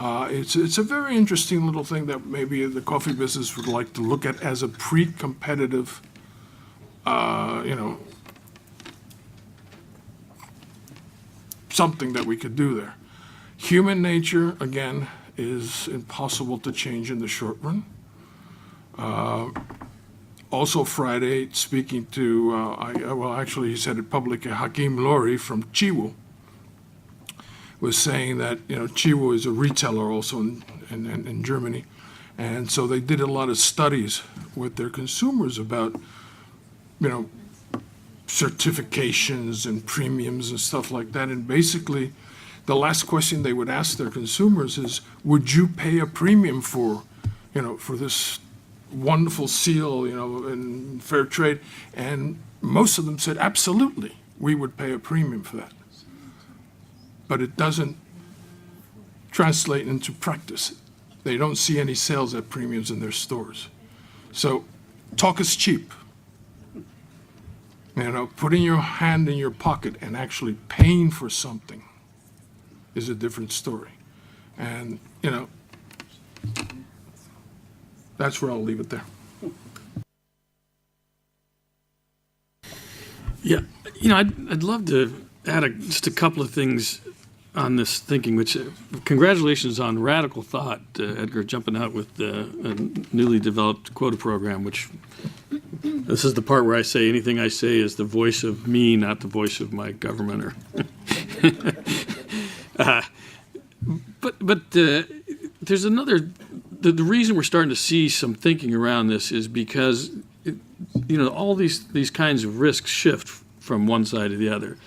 It's a very interesting little thing that maybe the coffee business would like to look at as a pre-competitive, something that we could do there. Human nature, again, is impossible to change in the short run. Also Friday, speaking to, actually he said it publicly, Hakeem Lori from Chiwu was saying that, Chiwu is a retailer also in Germany. And so they did a lot of studies with their consumers about, certifications and premiums and stuff like that. And basically, the last question they would ask their consumers is, would you pay a premium for this wonderful seal, in fair trade? And most of them said, absolutely, we would pay a premium for that. But it doesn't translate into practice. They don't see any sales at premiums in their stores. So talk is cheap. Putting your hand in your pocket and actually paying for something is a different story. And, that's where I'll leave it there. Yeah, I'd love to add just a couple of things on this thinking, which congratulations on radical thought, Edgar, jumping out with a newly developed quota program, which this is the part where I say anything I say is the voice of me, not the voice of my government. But there's another. The reason we're starting to see some thinking around this is because all these kinds of risks shift from one side to the other,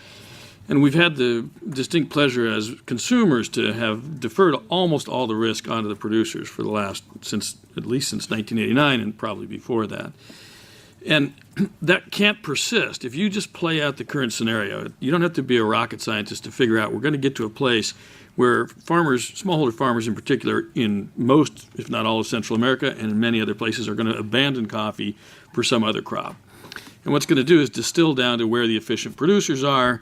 and we've had the distinct pleasure as consumers to have deferred almost all the risk onto the producers for the last at least since 1989 and probably before that. And that can't persist. If you just play out the current scenario, you don't have to be a rocket scientist to figure out we're going to get to a place where farmers, smallholder farmers in particular, in most, if not all of Central America and in many other places, are going to abandon coffee for some other crop. And what's going to do is distill down to where the efficient producers are.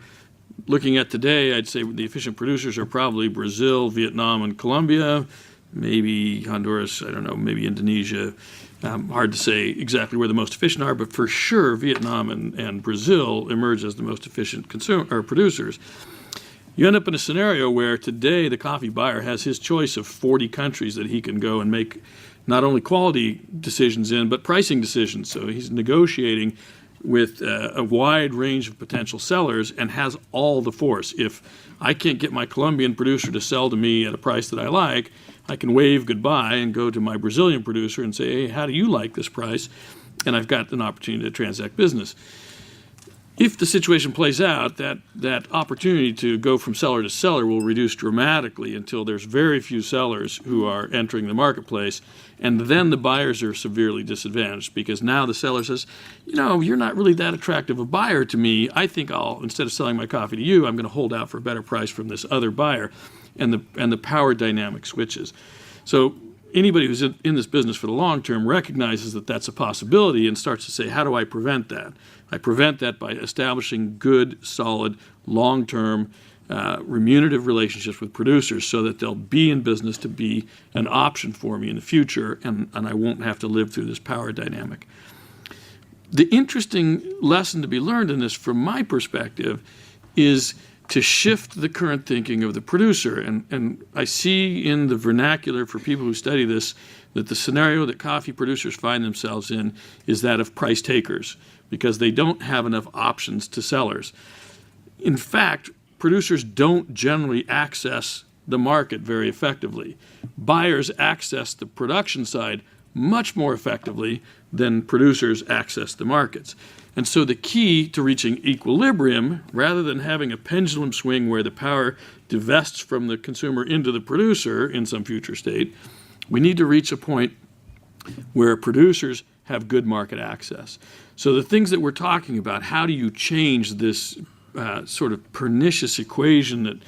Looking at today, I'd say the efficient producers are probably Brazil, Vietnam, and Colombia, maybe Honduras, I don't know, maybe Indonesia. Hard to say exactly where the most efficient are, but for sure Vietnam and Brazil emerge as the most efficient producers. You end up in a scenario where today the coffee buyer has his choice of 40 countries that he can go and make not only quality decisions in, but pricing decisions. So he's negotiating with a wide range of potential sellers and has all the force. If I can't get my Colombian producer to sell to me at a price that I like, I can wave goodbye and go to my Brazilian producer and say, hey, how do you like this price? And I've got an opportunity to transact business. If the situation plays out, that opportunity to go from seller to seller will reduce dramatically until there's very few sellers who are entering the marketplace, and then the buyers are severely disadvantaged because now the seller says, you're not really that attractive a buyer to me. I think instead of selling my coffee to you, I'm going to hold out for a better price from this other buyer, and the power dynamic switches. So anybody who's in this business for the long term recognizes that that's a possibility and starts to say, how do I prevent that? I prevent that by establishing good, solid, long-term, remunerative relationships with producers so that they'll be in business to be an option for me in the future, and I won't have to live through this power dynamic. The interesting lesson to be learned in this, from my perspective, is to shift the current thinking of the producer. And I see in the vernacular for people who study this that the scenario that coffee producers find themselves in is that of price takers, because they don't have enough options to sellers. In fact, producers don't generally access the market very effectively. Buyers access the production side much more effectively than producers access the markets. And so the key to reaching equilibrium, rather than having a pendulum swing where the power divests from the consumer into the producer in some future state, we need to reach a point where producers have good market access. So the things that we're talking about, how do you change this sort of pernicious equation that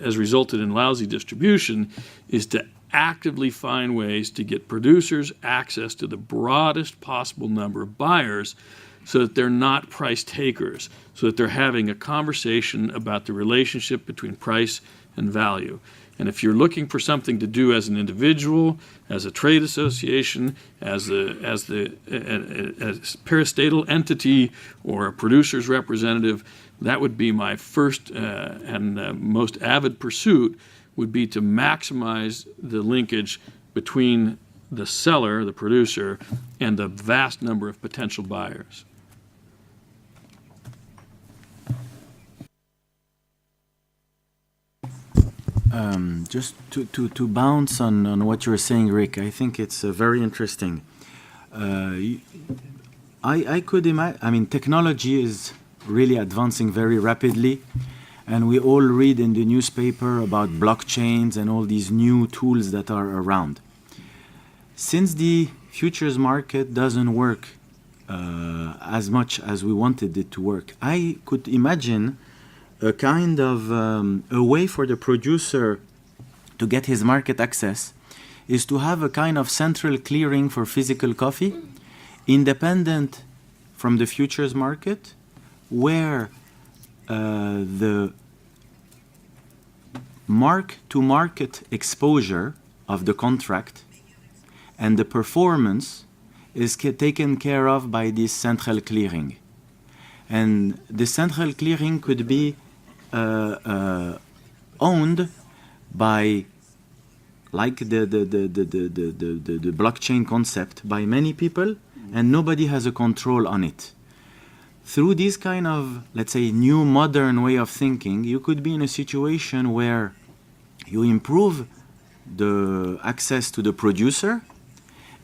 has resulted in lousy distribution, is to actively find ways to get producers access to the broadest possible number of buyers so that they're not price takers, so that they're having a conversation about the relationship between price and value. And if you're looking for something to do as an individual, as a trade association, as a parastatal entity or a producer's representative, that would be my first and most avid pursuit, would be to maximize the linkage between the seller, the producer, and the vast number of potential buyers. Just to bounce on what you're saying, Rick, I think it's very interesting. I could imagine, I mean, technology is really advancing very rapidly, and we all read in the newspaper about blockchains and all these new tools that are around. Since the futures market doesn't work as much as we wanted it to work, I could imagine a kind of a way for the producer to get his market access is to have a kind of central clearing for physical coffee, independent from the futures market, where the mark-to-market exposure of the contract and the performance is taken care of by this central clearing. And the central clearing could be owned by, like the blockchain concept, by many people, and nobody has a control on it. Through this kind of, let's say, new modern way of thinking, you could be in a situation where you improve the access to the producer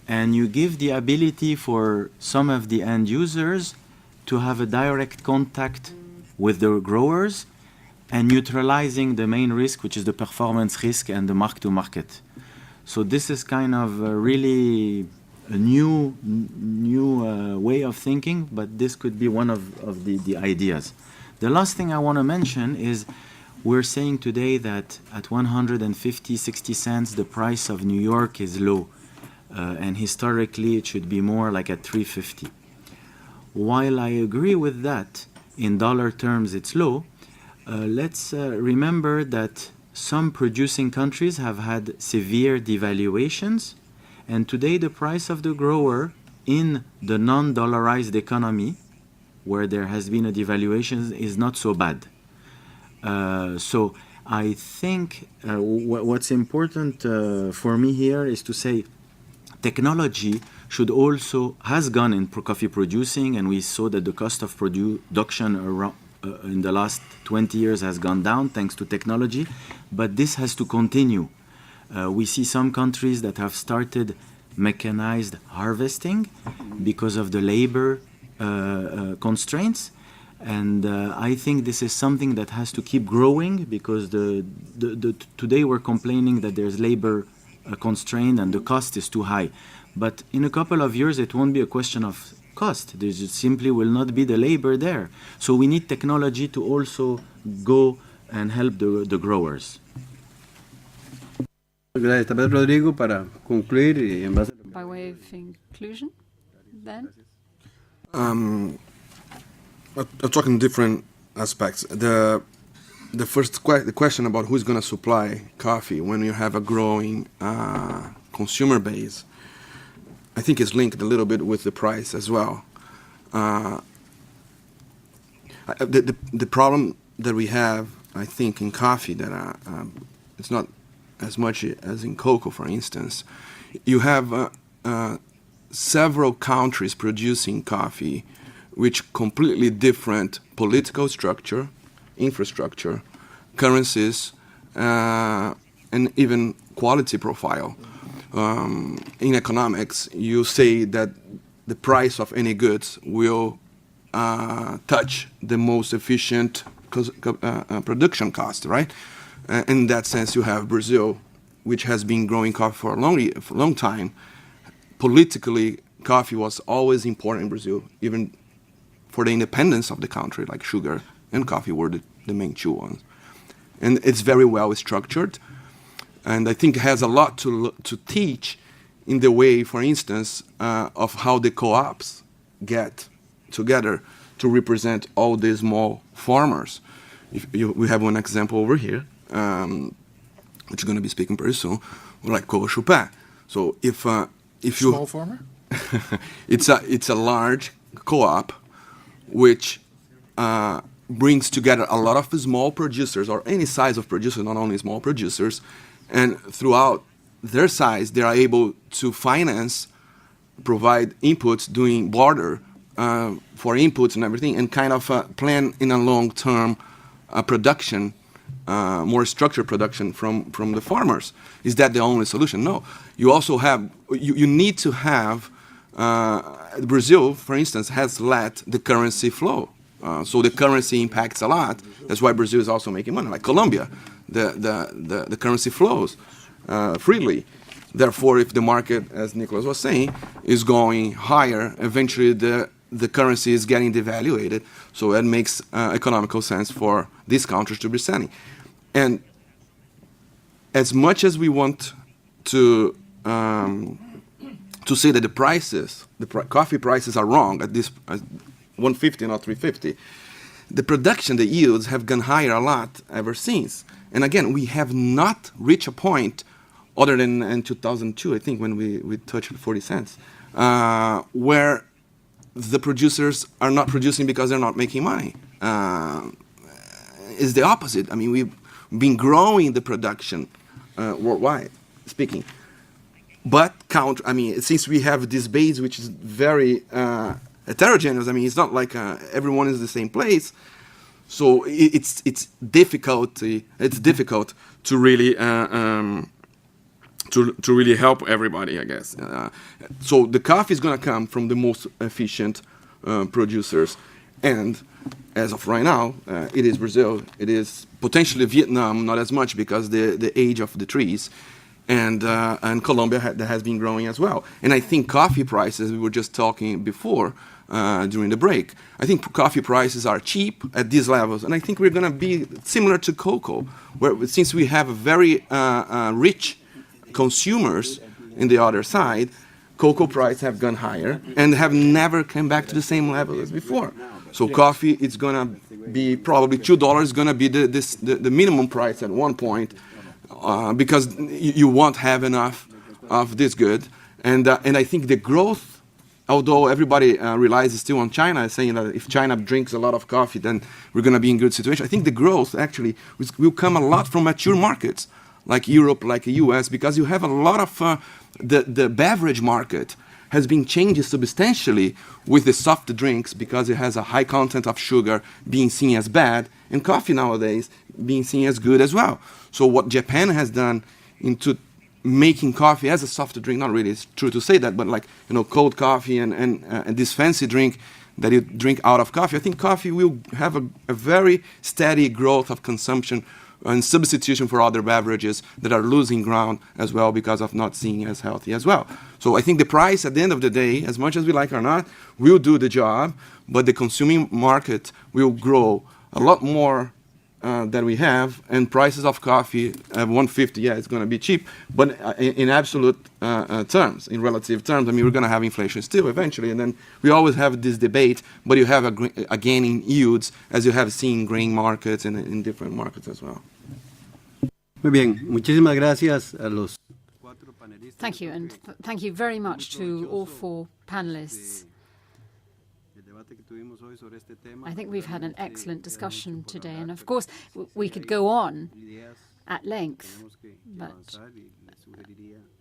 and you give the ability for some of the end users to have a direct contact with the growers and neutralizing the main risk, which is the performance risk and the mark-to-market. So this is kind of really a new way of thinking, but this could be one of the ideas. The last thing I want to mention is we're saying today that at 150, 60 cents, the price of New York is low. And historically, it should be more like at 350. While I agree with that, in dollar terms, it's low, let's remember that some producing countries have had severe devaluations, and today the price of the grower in the non-dollarized economy, where there has been a devaluation, is not so bad. So I think what's important for me here is to say technology should also has gone in coffee producing, and we saw that the cost of production around, in the last 20 years has gone down thanks to technology, but this has to continue. We see some countries that have started mechanized harvesting because of the labor constraints, and I think this is something that has to keep growing, because today we're complaining that there's labor constraint and the cost is too high. But in a couple of years, it won't be a question of cost. There just simply will not be the labor there. So we need technology to also go and help the growers. Gracias. Tal vez, Rodrigo, para concluir y en base By way of inclusion, then? I'm talking different aspects. The first the question about who's going to supply coffee when you have a growing consumer base, I think is linked a little bit with the price as well. The problem that we have, I think, in coffee that it's not as much as in cocoa, for instance. You have several countries producing coffee which completely different political structure, infrastructure, currencies, and even quality profile. In economics, you say that the price of any goods will touch the most efficient production cost, right? In that sense, you have Brazil, which has been growing coffee for a long time. Politically, coffee was always important in Brazil, even for the independence of the country, like sugar and coffee were the main two ones. And it's very well structured, and I think it has a lot to teach in the way, for instance, of how the co-ops get together to represent all the small farmers. We have one example over here, which you're going to be speaking very soon, like Coco Chupin. So if you small farmer, it's a large co-op which brings together a lot of small producers, or any size of producers, not only small producers, and throughout their size, they are able to finance, provide inputs, doing barter for inputs and everything, and kind of plan in a long-term production, more structured production from the farmers. Is that the only solution? No. You also have, you need to have, Brazil, for instance, has let the currency flow. So the currency impacts a lot. That's why Brazil is also making money. Like Colombia, the currency flows freely. Therefore, if the market, as Nicholas was saying, is going higher, eventually the currency is getting devaluated. So it makes economical sense for these countries to be selling. And as much as we want to say that the prices, coffee prices are wrong at this 150, not 350, the production, the yields have gone higher a lot ever since. And again, we have not reached a point, other than in 2002, I think, when we touched 40 cents, where the producers are not producing because they're not making money. It's the opposite. I mean, we've been growing the production worldwide speaking. But since we have this base which is very heterogeneous, I mean, it's not like everyone is the same place. So it's difficult to really to really help everybody, I guess. So the coffee is going to come from the most efficient producers, and as of right now, it is Brazil. It is potentially Vietnam, not as much because the age of the trees, and Colombia that has been growing as well. And I think coffee prices, we were just talking before during the break, I think coffee prices are cheap at these levels, and I think we're going to be similar to cocoa, where since we have a very rich consumers in the other side, cocoa prices have gone higher and have never come back to the same level as before. So coffee, it's going to be probably $2 is going to be the minimum price at one point, because you won't have enough of this good. And I think the growth, although everybody relies still on China, saying that if China drinks a lot of coffee, then we're going to be in good situation. I think the growth actually will come a lot from mature markets, like Europe, like the US, because you have a lot of the beverage market has been changing substantially with the soft drinks because it has a high content of sugar being seen as bad, and coffee nowadays being seen as good as well. So what Japan has done into making coffee as a soft drink, not really, it's true to say that, but like, cold coffee and this fancy drink that you drink out of coffee, I think coffee will have a very steady growth of consumption and substitution for other beverages that are losing ground as well because of not being as healthy as well. So I think the price at the end of the day, as much as we like or not, will do the job, but the consuming market will grow a lot more that we have, and prices of coffee at 150, yeah, it's going to be cheap, but in absolute terms, in relative terms, I mean, we're going to have inflation still eventually, and then we always have this debate, but you have a gain in yields, as you have seen in grain markets and in different markets as well. Muy bien, muchísimas gracias a los cuatro panelistas. Thank you, and thank you very much to all four panelists. I think we've had an excellent discussion today, and of course we could go on at length, but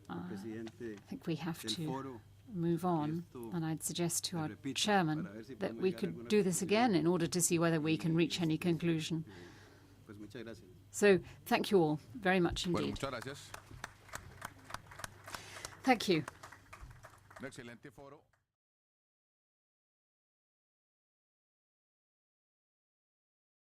I think we have to move on, and I'd suggest to our chairman that we could do this again in order to see whether we can reach any conclusion. So thank you all very much indeed. Thank you. Un excelente foro.